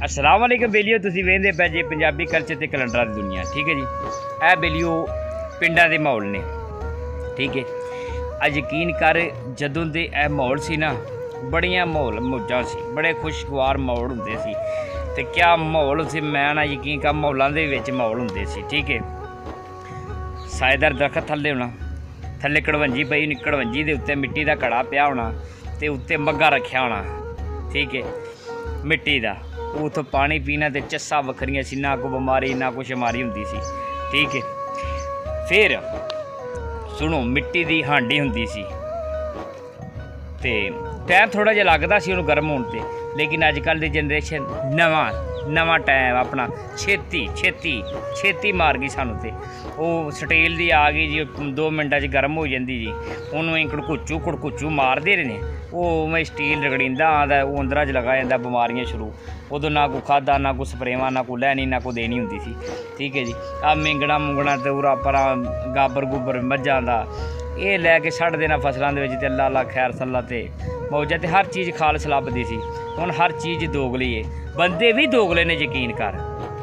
अस्सलाम वालेकुम बेलियो, तुसीं वेंदे पै जे पंजाबी कल्चर ते कैलेंडर दी दुनिया। ठीक है जी, ए बेलियो पिंडां दे माहौल ने। ठीक है, अज यकीन कर जदों दे ए माहौल सी ना, बड़ियां माहौल मौजां सी, बड़े खुशगवार माहौल हुंदे सी। ते क्या माहौल सी, मैं ना यकीन कर माहौलां दे विच माहौल हुंदे सी। ठीक है, सायेदार दरखत थल्ले होना, थल्ले कड़वंजी पई होनी, कड़वंजी दे उत्ते मिट्टी दा घड़ा पिया होना ते उत्ते मग्गा रखिया होना। ठीक है, मिट्टी दा उत्थों पानी पीना ते चस्सा वखरियां सी, ना कोई बमारी ना कोई शमारी हुंदी सी। ठीक है, फिर सुनो मिट्टी दी हांडी हुंदी सी ते टाइम थोड़ा जिहा लगदा सी उहनूं गर्म होण ते, लेकिन अजकल दी जनरेशन नवां टाइम अपना छेती मार गई सानूं ते ओह् स्टील दी आ गई जी, 2 मिंटां च गर्म हो जांदी जी। उहनूं कड़कुचू मारदे ने, ओह् मैं स्टील रगड़ींदा आंदा, ओह् अंदरा च लगा जांदा, बमारियां शुरू। उदों ना कोई खादा ना कोई स्प्रेवां ना कोई लैनी ना कोई देनी हुंदी सी। ठीक है जी, आ मिंगना मुंगना ते उरा परा गाबर गुबर मज्झां दा एह् लैके छड्ड देना फसलां दे विच ते अल्लाह अल्लाह खैर सल्ला ते मौजा ते हर चीज़ खालस लभदी सी। हुण हर चीज़ दोगली है, बंदे भी दोगले ने, यकीन कर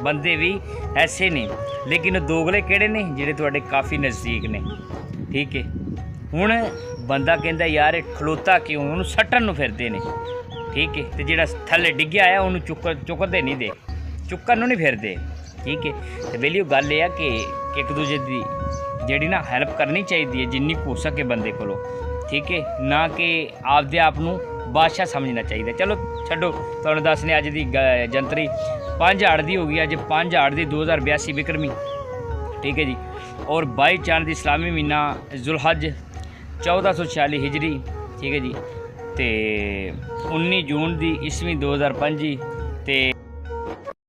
बंदे भी ऐसे ने, लेकिन दोगले केड़े ने जेह्ड़े तुहाडे काफ़ी नज़दीक ने। ठीक है, हुण बंदा कहंदा यार खलोता क्यों, उहनूं सट्टन नूं फिरदे ने। ठीक है, तो जिहड़ा थल्ले डिग्गिया आया उहनूं चुकदे नहीं दे, चुक्कन नूं नहीं फिरदे। ठीक है, तो बेलियो गल एह है कि एक दूजे दी जिहड़ी ना हैल्प करनी चाहिदी है जिन्नी हो सके बंदे कोलों। ठीक है, ना कि आपदे आप नूं बादशाह समझना चाहिए। चलो छड्डो, तुहानूं दसने अज दी जंतरी 5 हाड़ दी हो गई, अज 5 हाड़ दी 2082 विक्रमी। ठीक है जी, और 22 चांद दी इस्लामी महीना जुलहज 1446 हिजरी। ठीक है जी, तो 19 जून दी ईस्वी 2025 ते